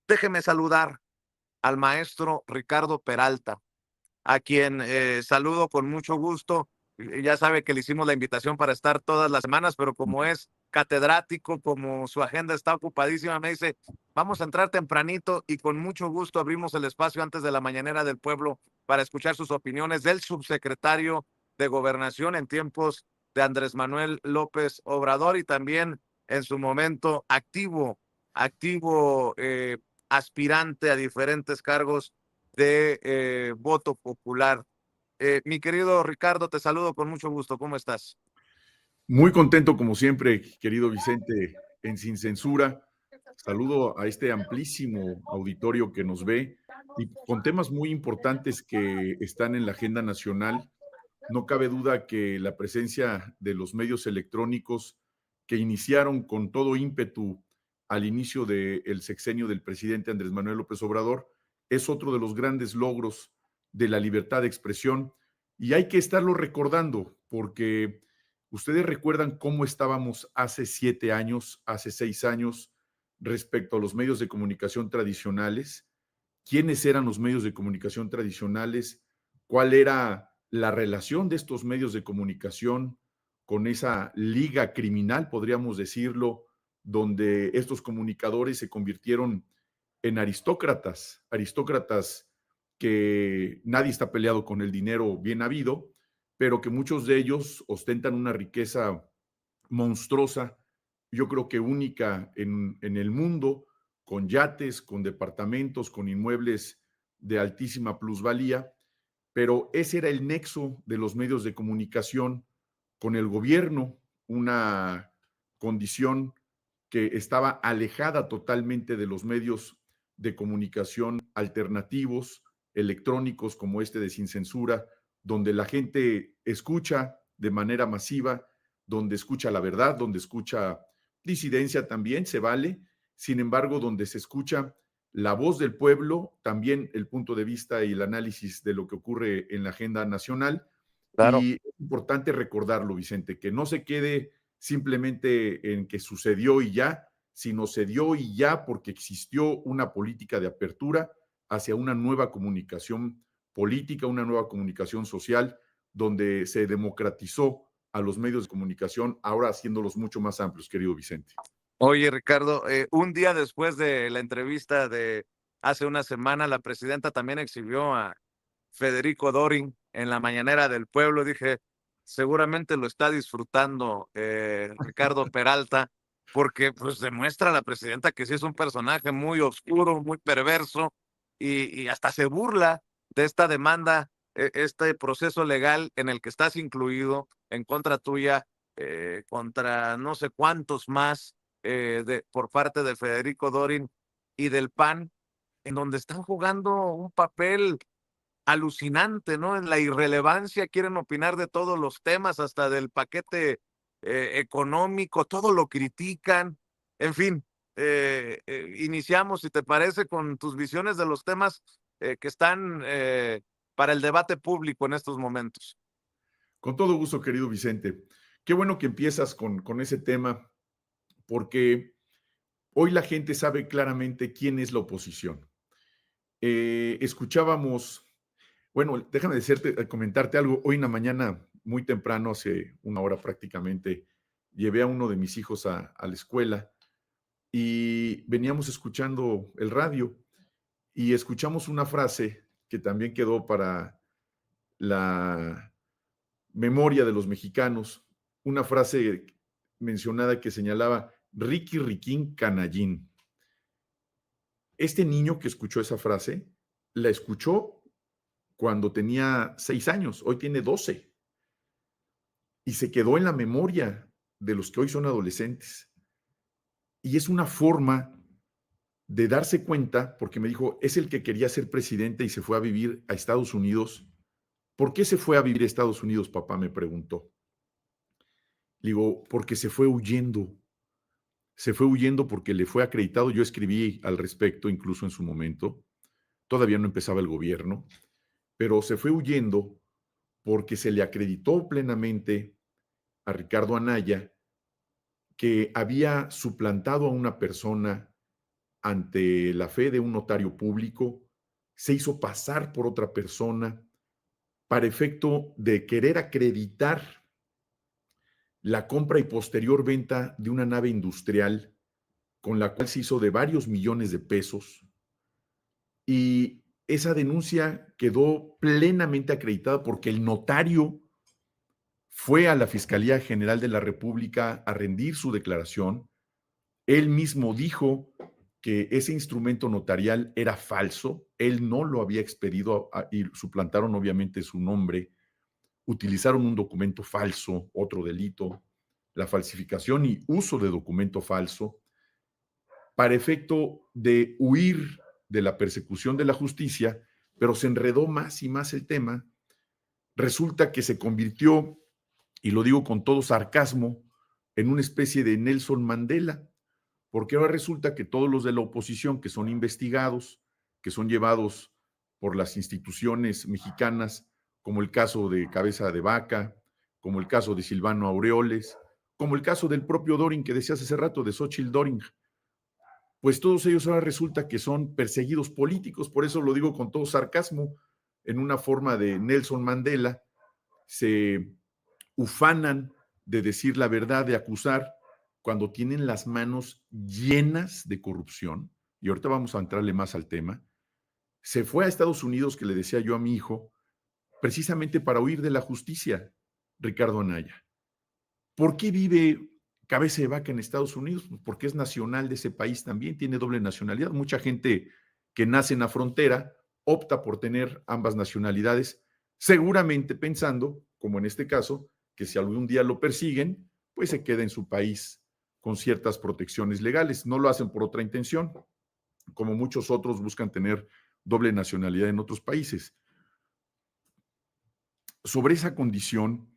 Déjeme saludar al maestro Ricardo Peralta, a quien saludo con mucho gusto. Ya sabe que le hicimos la invitación para estar todas las semanas, pero como es catedrático, como su agenda está ocupadísima, me dice, vamos a entrar tempranito y con mucho gusto abrimos el espacio antes de la mañanera del pueblo para escuchar sus opiniones del subsecretario de Gobernación en tiempos de Andrés Manuel López Obrador y también en su momento activo aspirante a diferentes cargos de voto popular. Mi querido Ricardo, te saludo con mucho gusto. ¿Cómo estás? Muy contento, como siempre, querido Vicente, en Sin Censura. Saludo a este amplísimo auditorio que nos ve y con temas muy importantes que están en la agenda nacional. No cabe duda que la presencia de los medios electrónicos que iniciaron con todo ímpetu al inicio del sexenio del presidente Andrés Manuel López Obrador es otro de los grandes logros de la libertad de expresión y hay que estarlo recordando porque ustedes recuerdan cómo estábamos hace 7 años, hace 6 años respecto a los medios de comunicación tradicionales. ¿Quiénes eran los medios de comunicación tradicionales? ¿Cuál era la relación de estos medios de comunicación con esa liga criminal, podríamos decirlo, donde estos comunicadores se convirtieron en aristócratas, aristócratas que nadie está peleado con el dinero bien habido, pero que muchos de ellos ostentan una riqueza monstruosa, yo creo que única en el mundo, con yates, con departamentos, con inmuebles de altísima plusvalía, pero ese era el nexo de los medios de comunicación con el gobierno, una condición que estaba alejada totalmente de los medios de comunicación alternativos, electrónicos como este de Sin Censura, donde la gente escucha de manera masiva, donde escucha la verdad, donde escucha disidencia también, se vale, sin embargo, donde se escucha la voz del pueblo, también el punto de vista y el análisis de lo que ocurre en la agenda nacional. Claro. Y es importante recordarlo, Vicente, que no se quede simplemente en que sucedió y ya, sino se dio y ya porque existió una política de apertura hacia una nueva comunicación política, una nueva comunicación social, donde se democratizó a los medios de comunicación, ahora haciéndolos mucho más amplios, querido Vicente. Oye, Ricardo, un día después de la entrevista de hace una semana, la presidenta también exhibió a Federico Dorin en la mañanera del pueblo. Dije, seguramente lo está disfrutando Ricardo Peralta, porque pues demuestra a la presidenta que sí es un personaje muy oscuro, muy perverso, y hasta se burla de esta demanda, este proceso legal en el que estás incluido en contra tuya, contra no sé cuántos más por parte de Federico Dorin y del PAN, en donde están jugando un papel alucinante, ¿no? En la irrelevancia, quieren opinar de todos los temas, hasta del paquete económico, todo lo critican. En fin, iniciamos, si te parece, con tus visiones de los temas que están para el debate público en estos momentos. Con todo gusto, querido Vicente. Qué bueno que empiezas con ese tema, porque hoy la gente sabe claramente quién es la oposición. Escuchábamos, bueno, déjame decirte, comentarte algo. Hoy en la mañana, muy temprano, hace una hora prácticamente, llevé a uno de mis hijos a la escuela y veníamos escuchando el radio y escuchamos una frase que también quedó para la memoria de los mexicanos, una frase mencionada que señalaba Ricky Riquín Canallín. Este niño que escuchó esa frase, la escuchó cuando tenía 6 años, hoy tiene 12, y se quedó en la memoria de los que hoy son adolescentes. Y es una forma de darse cuenta, porque me dijo, es el que quería ser presidente y se fue a vivir a Estados Unidos. ¿Por qué se fue a vivir a Estados Unidos, papá? Me preguntó. Le digo, porque se fue huyendo. Se fue huyendo porque le fue acreditado. Yo escribí al respecto, incluso en su momento. Todavía no empezaba el gobierno, pero se fue huyendo porque se le acreditó plenamente a Ricardo Anaya que había suplantado a una persona ante la fe de un notario público, se hizo pasar por otra persona para efecto de querer acreditar la compra y posterior venta de una nave industrial con la cual se hizo de varios millones de pesos, y esa denuncia quedó plenamente acreditada porque el notario fue a la Fiscalía General de la República a rendir su declaración. Él mismo dijo que ese instrumento notarial era falso, él no lo había expedido y suplantaron obviamente su nombre, utilizaron un documento falso, otro delito, la falsificación y uso de documento falso, para efecto de huir de la persecución de la justicia, pero se enredó más y más el tema. Resulta que se convirtió, y lo digo con todo sarcasmo, en una especie de Nelson Mandela, porque ahora resulta que todos los de la oposición que son investigados, que son llevados por las instituciones mexicanas, como el caso de Cabeza de Vaca, como el caso de Silvano Aureoles, como el caso del propio Doring que decías hace rato, de Xochitl Doring, pues todos ellos ahora resulta que son perseguidos políticos, por eso lo digo con todo sarcasmo, en una forma de Nelson Mandela, se ufanan de decir la verdad, de acusar, cuando tienen las manos llenas de corrupción, y ahorita vamos a entrarle más al tema. Se fue a Estados Unidos, que le decía yo a mi hijo, precisamente para huir de la justicia, Ricardo Anaya. ¿Por qué vive Cabeza de Vaca en Estados Unidos? Pues porque es nacional de ese país también, tiene doble nacionalidad. Mucha gente que nace en la frontera opta por tener ambas nacionalidades, seguramente pensando, como en este caso, que si algún día lo persiguen, pues se queda en su país con ciertas protecciones legales. No lo hacen por otra intención, como muchos otros buscan tener doble nacionalidad en otros países. Sobre esa condición,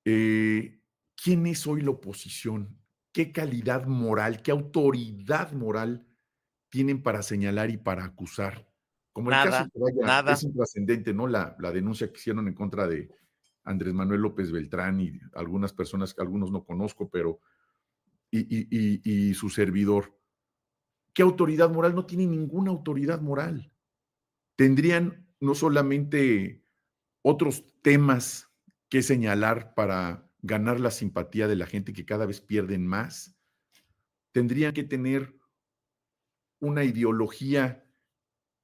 ¿quién es hoy la oposición? ¿Qué calidad moral, qué autoridad moral tienen para señalar y para acusar? Como el caso Nada, que vaya, nada. es intrascendente, ¿no? La denuncia que hicieron en contra de Andrés Manuel López Beltrán y algunas personas que algunos no conozco, pero y su servidor. ¿Qué autoridad moral? No tiene ninguna autoridad moral. Tendrían no solamente otros temas que señalar para ganar la simpatía de la gente, que cada vez pierden más, tendrían que tener una ideología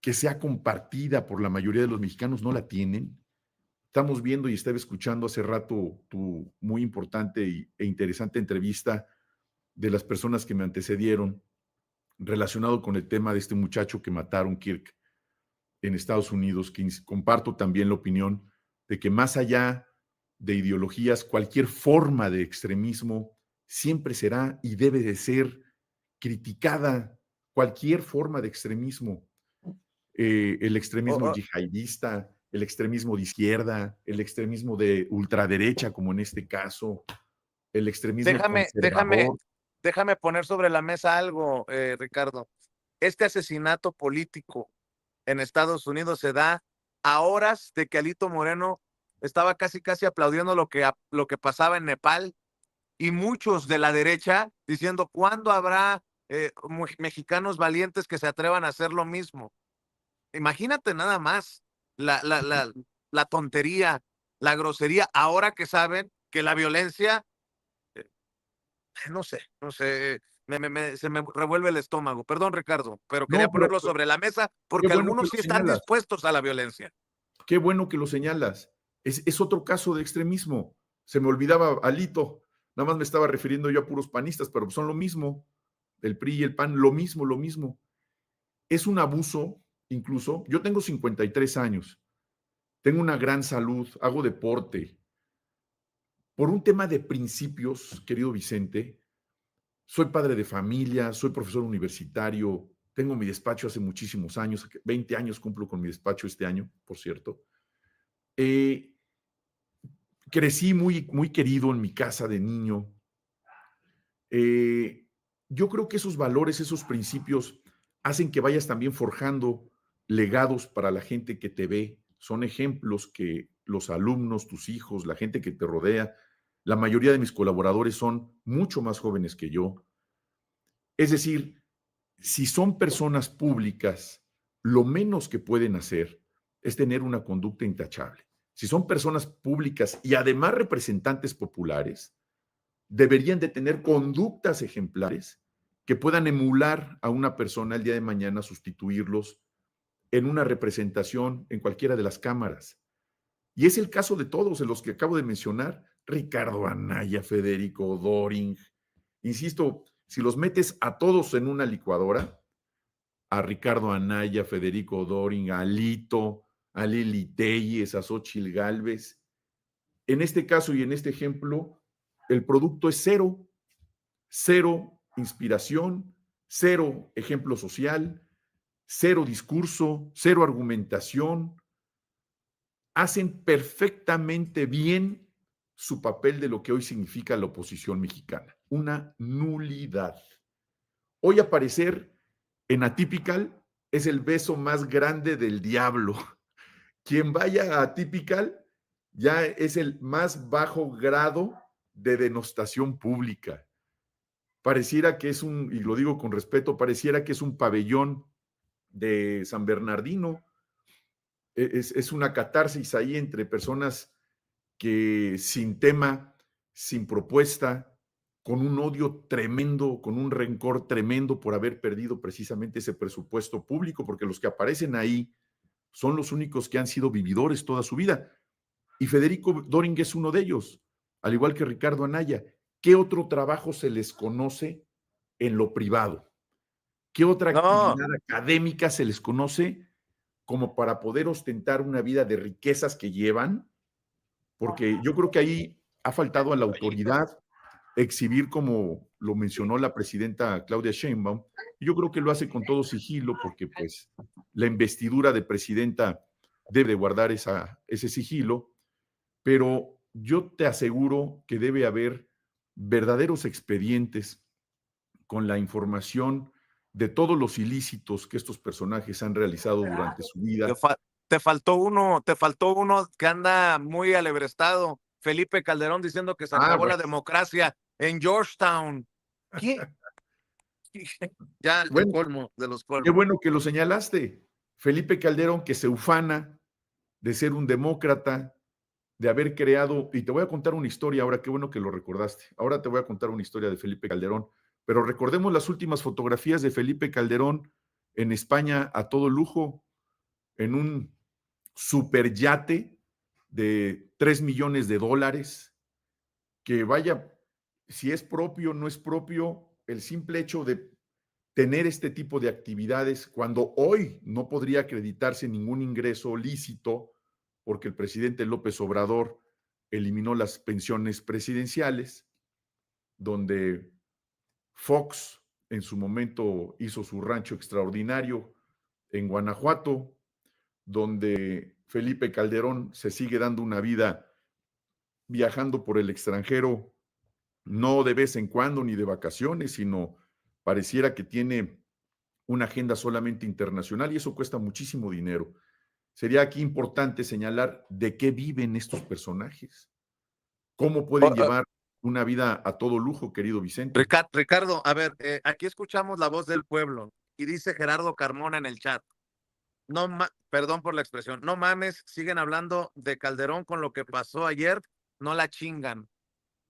que sea compartida por la mayoría de los mexicanos, no la tienen. Estamos viendo y estaba escuchando hace rato tu muy importante e interesante entrevista de las personas que me antecedieron relacionado con el tema de este muchacho que mataron, Kirk, en Estados Unidos, que comparto también la opinión de que más allá de ideologías, cualquier forma de extremismo siempre será y debe de ser criticada, cualquier forma de extremismo, el O- extremismo o- yihadista, el extremismo de izquierda, el extremismo de ultraderecha, como en este caso, el extremismo déjame, déjame, conservador. déjame poner sobre la mesa algo, Ricardo. Este asesinato político en Estados Unidos se da a horas de que Alito Moreno estaba casi, casi aplaudiendo lo que pasaba en Nepal, y muchos de la derecha diciendo, ¿cuándo habrá mexicanos valientes que se atrevan a hacer lo mismo? Imagínate nada más la, la, la, la tontería, la grosería, ahora que saben que la violencia, eh, no sé, se me revuelve el estómago. Perdón, Ricardo, pero quería No, pero ponerlo sobre la mesa qué porque bueno que algunos lo sí están señalas. dispuestos a la violencia. Qué bueno que lo señalas. Es otro caso de extremismo. Se me olvidaba Alito. Nada más me estaba refiriendo yo a puros panistas, pero son lo mismo. El PRI y el PAN, lo mismo, lo mismo. Es un abuso, incluso. Yo tengo 53 años, tengo una gran salud, hago deporte. Por un tema de principios, querido Vicente, soy padre de familia, soy profesor universitario, tengo mi despacho hace muchísimos años, 20 años cumplo con mi despacho este año, por cierto. Eh, Crecí muy, muy querido en mi casa de niño. Eh, yo creo que esos valores, esos principios, hacen que vayas también forjando legados para la gente que te ve. Son ejemplos que los alumnos, tus hijos, la gente que te rodea, la mayoría de mis colaboradores son mucho más jóvenes que yo. Es decir, si son personas públicas, lo menos que pueden hacer es tener una conducta intachable. Si son personas públicas y además representantes populares, deberían de tener conductas ejemplares que puedan emular a una persona el día de mañana, sustituirlos en una representación en cualquiera de las cámaras. Y es el caso de todos, de los que acabo de mencionar, Ricardo Anaya, Federico Doring. Insisto, si los metes a todos en una licuadora, a Ricardo Anaya, Federico Doring, a Alito, a Lili Telles, a Xóchitl Gálvez, en este caso y en este ejemplo, el producto es cero, cero inspiración, cero ejemplo social, cero discurso, cero argumentación. Hacen perfectamente bien su papel de lo que hoy significa la oposición mexicana, una nulidad. Hoy aparecer en Atypical es el beso más grande del diablo. Quien vaya a Atypical ya es el más bajo grado de denostación pública. Pareciera que es y lo digo con respeto, pareciera que es un pabellón de San Bernardino. Es una catarsis ahí entre personas que sin tema, sin propuesta, con un odio tremendo, con un rencor tremendo por haber perdido precisamente ese presupuesto público, porque los que aparecen ahí son los únicos que han sido vividores toda su vida. Y Federico Doring es uno de ellos, al igual que Ricardo Anaya. ¿Qué otro trabajo se les conoce en lo privado? ¿Qué otra No, actividad académica se les conoce como para poder ostentar una vida de riquezas que llevan? Porque yo creo que ahí ha faltado a la autoridad exhibir, como lo mencionó la presidenta Claudia Sheinbaum, y yo creo que lo hace con todo sigilo, porque pues la investidura de presidenta debe guardar ese sigilo, pero yo te aseguro que debe haber verdaderos expedientes con la información de todos los ilícitos que estos personajes han realizado durante su te, vida. fa- te faltó uno que anda muy alebrestado, Felipe Calderón, diciendo que se Ah, acabó bueno, la democracia en Georgetown. ¿Qué? Ya el bueno, colmo de los qué colmos. bueno que lo señalaste. Felipe Calderón, que se ufana de ser un demócrata, de haber creado, y te voy a contar una historia ahora, qué bueno que lo recordaste. Ahora te voy a contar una historia de Felipe Calderón, pero recordemos las últimas fotografías de Felipe Calderón en España a todo lujo, en un superyate de 3 millones de dólares, que vaya, si es propio, no es propio, el simple hecho de tener este tipo de actividades, cuando hoy no podría acreditarse ningún ingreso lícito, porque el presidente López Obrador eliminó las pensiones presidenciales, donde Fox en su momento hizo su rancho extraordinario en Guanajuato, donde Felipe Calderón se sigue dando una vida viajando por el extranjero, no de vez en cuando ni de vacaciones, sino pareciera que tiene una agenda solamente internacional y eso cuesta muchísimo dinero. Sería aquí importante señalar de qué viven estos personajes, cómo pueden llevar una vida a todo lujo, querido Vicente. Ricardo, a ver, aquí escuchamos la voz del pueblo y dice Gerardo Carmona en el chat. No, perdón por la expresión, no mames, siguen hablando de Calderón con lo que pasó ayer, no la chingan.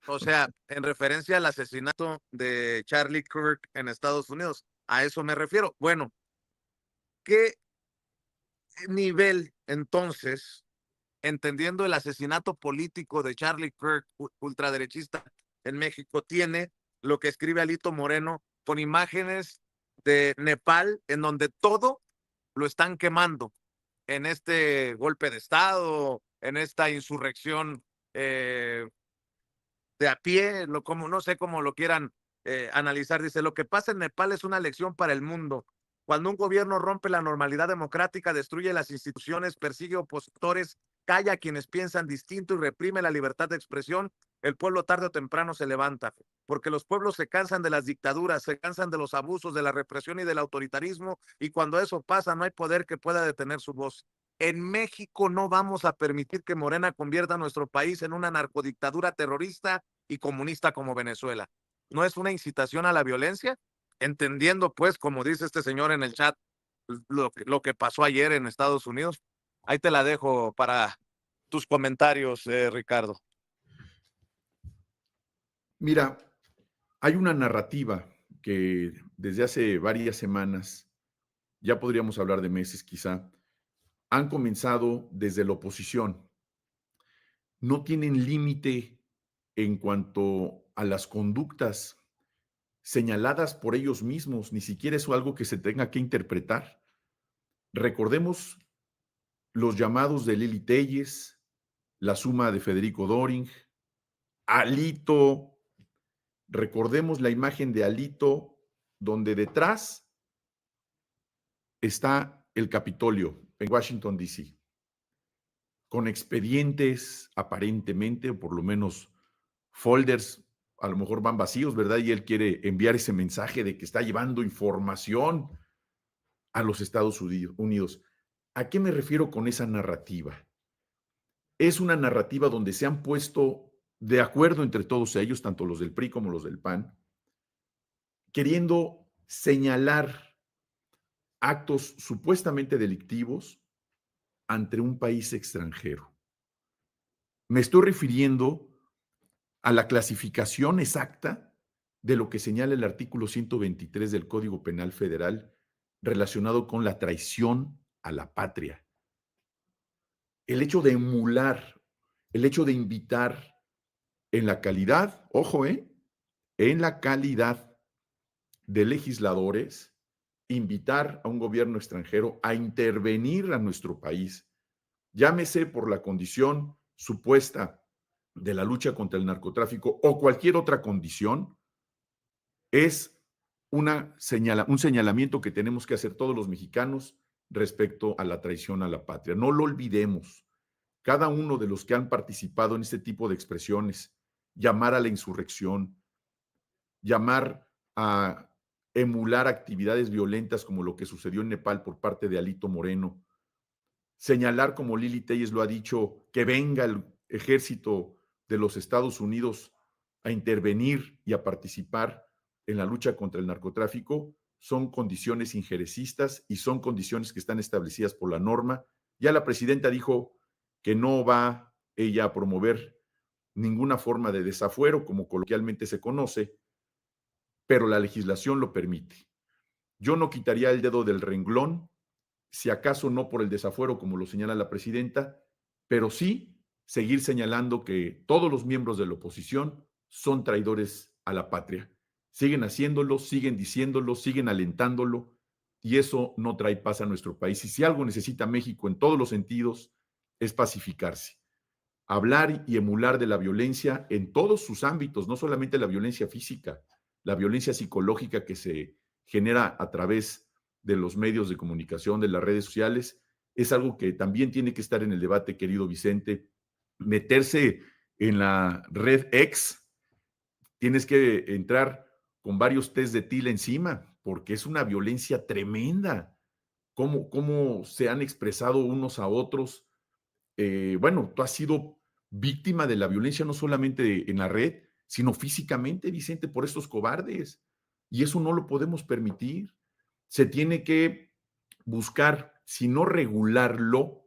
O sea, en referencia al asesinato de Charlie Kirk en Estados Unidos. A eso me refiero. Bueno, ¿qué nivel entonces, entendiendo el asesinato político de Charlie Kirk, ultraderechista en México, tiene lo que escribe Alito Moreno con imágenes de Nepal, en donde todo lo están quemando en este golpe de Estado, en esta insurrección de a pie, como, no sé cómo lo quieran analizar? Dice, lo que pasa en Nepal es una lección para el mundo. Cuando un gobierno rompe la normalidad democrática, destruye las instituciones, persigue opositores, calla a quienes piensan distinto y reprime la libertad de expresión, el pueblo tarde o temprano se levanta, porque los pueblos se cansan de las dictaduras, se cansan de los abusos, de la represión y del autoritarismo, y cuando eso pasa no hay poder que pueda detener su voz. En México no vamos a permitir que Morena convierta a nuestro país en una narcodictadura terrorista y comunista como Venezuela. ¿No es una incitación a la violencia? entendiendo, pues, como dice este señor en el chat, lo que pasó ayer en Estados Unidos. Ahí te la dejo para tus comentarios, Ricardo. Mira, hay una narrativa que desde hace varias semanas, ya podríamos hablar de meses quizá, han comenzado desde la oposición. No tienen límite en cuanto a las conductas señaladas por ellos mismos, ni siquiera es algo que se tenga que interpretar. Recordemos los llamados de Lili Telles, la suma de Federico Doring, Alito. Recordemos la imagen de Alito, donde detrás está el Capitolio en Washington, D.C., con expedientes aparentemente, o por lo menos folders, a lo mejor van vacíos, ¿verdad? Y él quiere enviar ese mensaje de que está llevando información a los Estados Unidos. ¿A qué me refiero con esa narrativa? Es una narrativa donde se han puesto de acuerdo entre todos ellos, tanto los del PRI como los del PAN, queriendo señalar actos supuestamente delictivos ante un país extranjero. Me estoy refiriendo a la clasificación exacta de lo que señala el artículo 123 del Código Penal Federal relacionado con la traición a la patria. El hecho de emular, el hecho de invitar en la calidad, ojo, en la calidad de legisladores, invitar a un gobierno extranjero a intervenir a nuestro país, llámese por la condición supuesta de la lucha contra el narcotráfico o cualquier otra condición, es un señalamiento que tenemos que hacer todos los mexicanos respecto a la traición a la patria. No lo olvidemos. Cada uno de los que han participado en este tipo de expresiones, llamar a la insurrección, llamar a emular actividades violentas como lo que sucedió en Nepal por parte de Alito Moreno, señalar, como Lili Telles lo ha dicho, que venga el ejército de los Estados Unidos a intervenir y a participar en la lucha contra el narcotráfico, son condiciones injerencistas y son condiciones que están establecidas por la norma. Ya la presidenta dijo que no va ella a promover ninguna forma de desafuero, como coloquialmente se conoce, pero la legislación lo permite. Yo no quitaría el dedo del renglón, si acaso no por el desafuero, como lo señala la presidenta, pero sí seguir señalando que todos los miembros de la oposición son traidores a la patria. Siguen haciéndolo, siguen diciéndolo, siguen alentándolo, y eso no trae paz a nuestro país. Y si algo necesita México en todos los sentidos, es pacificarse. Hablar y emular de la violencia en todos sus ámbitos, no solamente la violencia física, la violencia psicológica que se genera a través de los medios de comunicación, de las redes sociales, es algo que también tiene que estar en el debate, querido Vicente. Meterse en la red X, tienes que entrar con varios test de tila encima, porque es una violencia tremenda. Cómo se han expresado unos a otros. Bueno, tú has sido víctima de la violencia no solamente en la red, sino físicamente, Vicente, por estos cobardes. Y eso no lo podemos permitir. Se tiene que buscar, si no regularlo,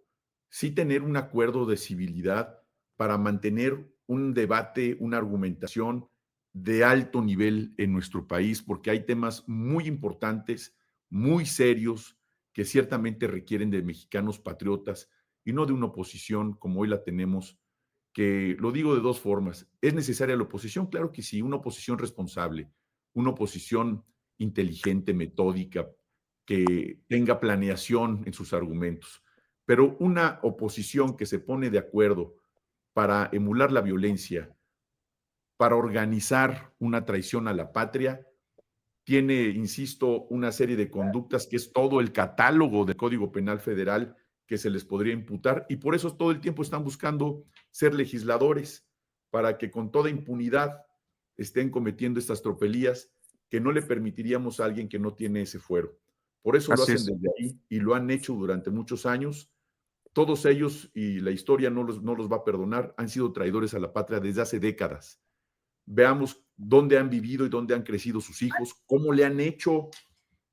sí tener un acuerdo de civilidad para mantener un debate, una argumentación de alto nivel en nuestro país, porque hay temas muy importantes, muy serios, que ciertamente requieren de mexicanos patriotas y no de una oposición como hoy la tenemos, que lo digo de dos formas. ¿Es necesaria la oposición? Claro que sí, una oposición responsable, una oposición inteligente, metódica, que tenga planeación en sus argumentos, pero una oposición que se pone de acuerdo para emular la violencia, para organizar una traición a la patria, tiene, insisto, una serie de conductas que es todo el catálogo del Código Penal Federal que se les podría imputar, y por eso todo el tiempo están buscando ser legisladores para que con toda impunidad estén cometiendo estas tropelías que no le permitiríamos a alguien que no tiene ese fuero. Por eso lo Así hacen es. desde ahí y lo han hecho durante muchos años. Todos ellos, y la historia no los va a perdonar, han sido traidores a la patria desde hace décadas. veamos dónde han vivido y dónde han crecido sus hijos, cómo le han hecho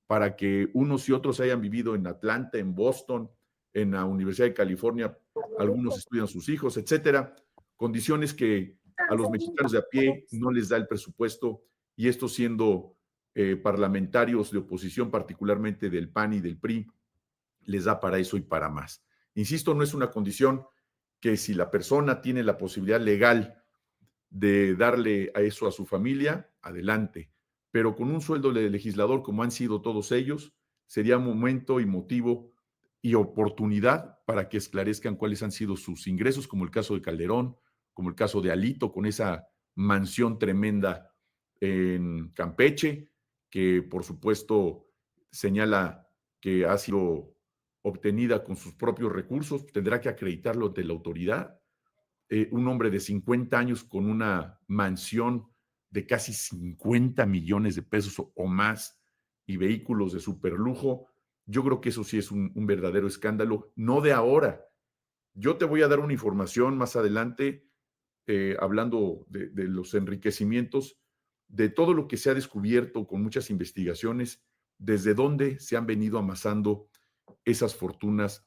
para que unos y otros hayan vivido en Atlanta, en Boston, en la Universidad de California, algunos estudian sus hijos, etcétera. Condiciones que a los mexicanos de a pie no les da el presupuesto, y esto siendo parlamentarios de oposición, particularmente del PAN y del PRI, les da para eso y para más. Insisto, no es una condición que si la persona tiene la posibilidad legal de darle a eso a su familia, adelante. Pero con un sueldo de legislador, como han sido todos ellos, sería momento y motivo y oportunidad para que esclarezcan cuáles han sido sus ingresos, como el caso de Calderón, como el caso de Alito, con esa mansión tremenda en Campeche, que por supuesto señala que ha sido obtenida con sus propios recursos, tendrá que acreditarlo ante la autoridad. Un hombre de 50 años con una mansión de casi 50 millones de pesos o más y vehículos de superlujo. Yo creo que eso sí es un verdadero escándalo, no de ahora. Yo te voy a dar una información más adelante, hablando de los enriquecimientos, de todo lo que se ha descubierto con muchas investigaciones, desde dónde se han venido amasando esas fortunas,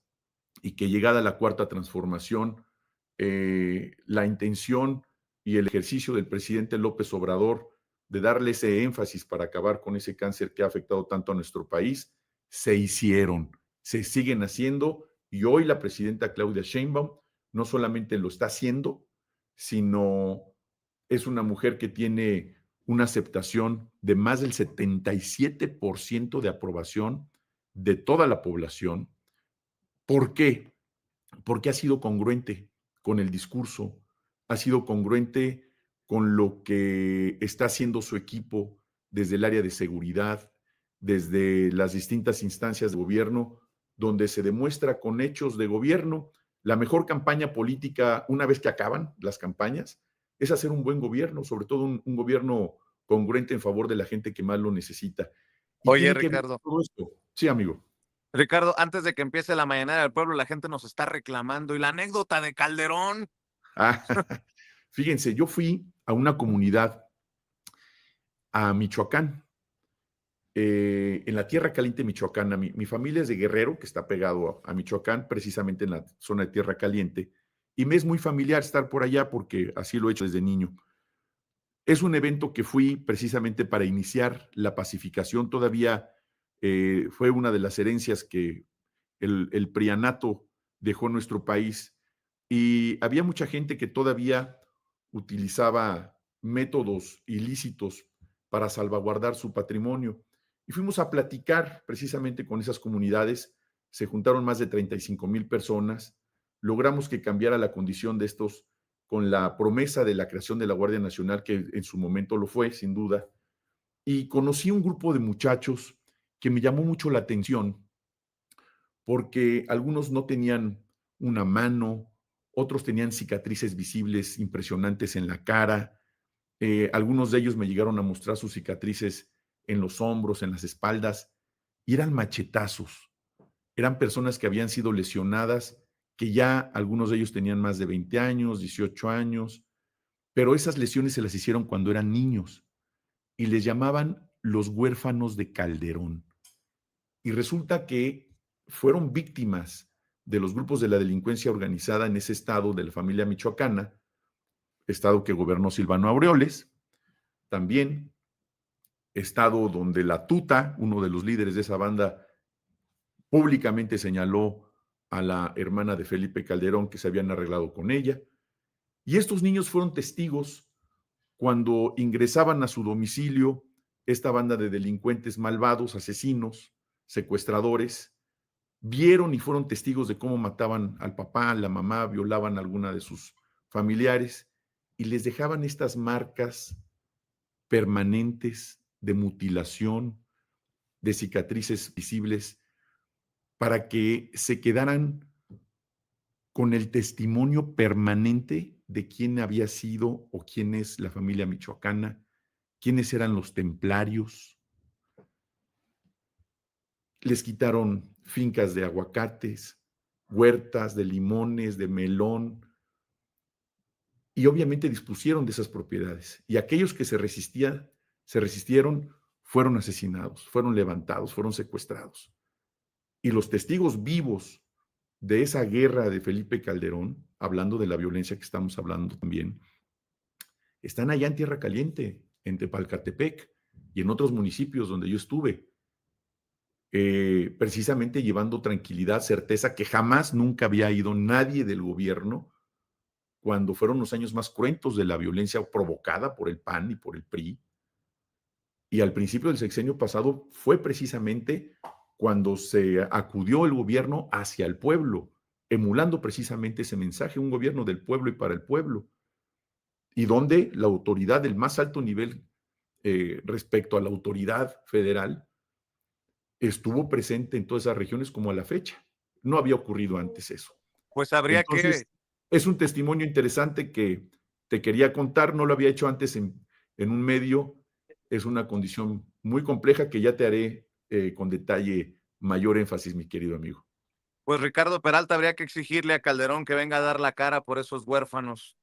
y que llegada la cuarta transformación, la intención y el ejercicio del presidente López Obrador de darle ese énfasis para acabar con ese cáncer que ha afectado tanto a nuestro país, se hicieron, se siguen haciendo, y hoy la presidenta Claudia Sheinbaum no solamente lo está haciendo, sino es una mujer que tiene una aceptación de más del 77% de aprobación de toda la población. ¿Por qué? Porque ha sido congruente con el discurso, ha sido congruente con lo que está haciendo su equipo desde el área de seguridad, desde las distintas instancias de gobierno, donde se demuestra con hechos de gobierno. La mejor campaña política, una vez que acaban las campañas, es hacer un buen gobierno, sobre todo un gobierno congruente en favor de la gente que más lo necesita. Y Oye, tiene que ver Ricardo, todo esto. Sí, amigo. Ricardo, antes de que empiece la mañanera del pueblo, la gente nos está reclamando. Y la anécdota de Calderón. Ah, fíjense, yo fui a una comunidad, a Michoacán, en la Tierra Caliente michoacana. Mi familia es de Guerrero, que está pegado a Michoacán, precisamente en la zona de Tierra Caliente, y me es muy familiar estar por allá porque así lo he hecho desde niño. Es un evento que fui precisamente para iniciar la pacificación. Todavía fue una de las herencias que el prianato dejó en nuestro país, y había mucha gente que todavía utilizaba métodos ilícitos para salvaguardar su patrimonio. Y fuimos a platicar precisamente con esas comunidades. Se juntaron más de 35,000 personas. Logramos que cambiara la condición de estos con la promesa de la creación de la Guardia Nacional, que en su momento lo fue, sin duda. Y conocí un grupo de muchachos que me llamó mucho la atención, porque algunos no tenían una mano, otros tenían cicatrices visibles impresionantes en la cara. Algunos de ellos me llegaron a mostrar sus cicatrices en los hombros, en las espaldas, y eran machetazos. Eran personas que habían sido lesionadas, que ya algunos de ellos tenían más de 20 años, 18 años, pero esas lesiones se las hicieron cuando eran niños y les llamaban los huérfanos de Calderón. Y resulta que fueron víctimas de los grupos de la delincuencia organizada en ese estado de la familia michoacana, estado que gobernó Silvano Aureoles, también estado donde la Tuta, uno de los líderes de esa banda, públicamente señaló a la hermana de Felipe Calderón que se habían arreglado con ella. Y estos niños fueron testigos cuando ingresaban a su domicilio esta banda de delincuentes malvados, asesinos, secuestradores. Vieron y fueron testigos de cómo mataban al papá, a la mamá, violaban a alguna de sus familiares y les dejaban estas marcas permanentes de mutilación, de cicatrices visibles, para que se quedaran con el testimonio permanente de quién había sido o quién es la familia michoacana, quiénes eran los templarios. Les quitaron fincas de aguacates, huertas de limones, de melón, y obviamente dispusieron de esas propiedades. Y aquellos que se resistieron, fueron asesinados, fueron levantados, fueron secuestrados. Y los testigos vivos de esa guerra de Felipe Calderón, hablando de la violencia que estamos hablando también, están allá en Tierra Caliente, en Tepalcatepec y en otros municipios donde yo estuve, precisamente llevando tranquilidad, certeza, que jamás, nunca había ido nadie del gobierno cuando fueron los años más cruentos de la violencia provocada por el PAN y por el PRI. Y al principio del sexenio pasado fue precisamente cuando se acudió el gobierno hacia el pueblo, emulando precisamente ese mensaje, un gobierno del pueblo y para el pueblo, y donde la autoridad del más alto nivel respecto a la autoridad federal estuvo presente en todas esas regiones como a la fecha. No había ocurrido antes eso. Pues habría que, Entonces, es un testimonio interesante que te quería contar, no lo había hecho antes en un medio, es una condición muy compleja que ya te haré con detalle mayor énfasis, mi querido amigo. pues Ricardo Peralta, habría que exigirle a Calderón que venga a dar la cara por esos huérfanos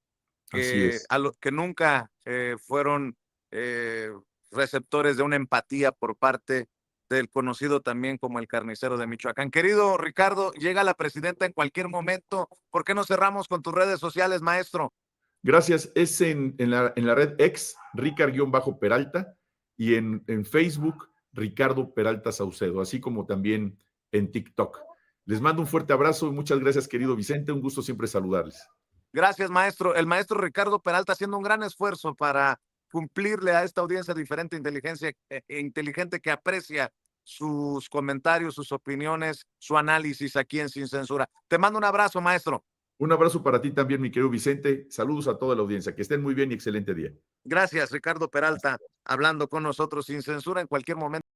Así que, es. a los que nunca fueron eh, receptores de una empatía por parte del conocido también como el carnicero de Michoacán. Querido Ricardo, llega la presidenta en cualquier momento. ¿Por qué no cerramos con tus redes sociales, maestro? Gracias. Es en la red X, Ricard-Peralta, y en Facebook, Ricardo Peralta Saucedo, así como también en TikTok. Les mando un fuerte abrazo y muchas gracias, querido Vicente. Un gusto siempre saludarles. Gracias, maestro. El maestro Ricardo Peralta haciendo un gran esfuerzo para cumplirle a esta audiencia diferente, inteligente que aprecia sus comentarios, sus opiniones, su análisis aquí en Sin Censura. Te mando un abrazo, maestro. Un abrazo para ti también, mi querido Vicente. Saludos a toda la audiencia. Que estén muy bien y excelente día. Gracias, Ricardo Peralta, hablando con nosotros sin censura en cualquier momento.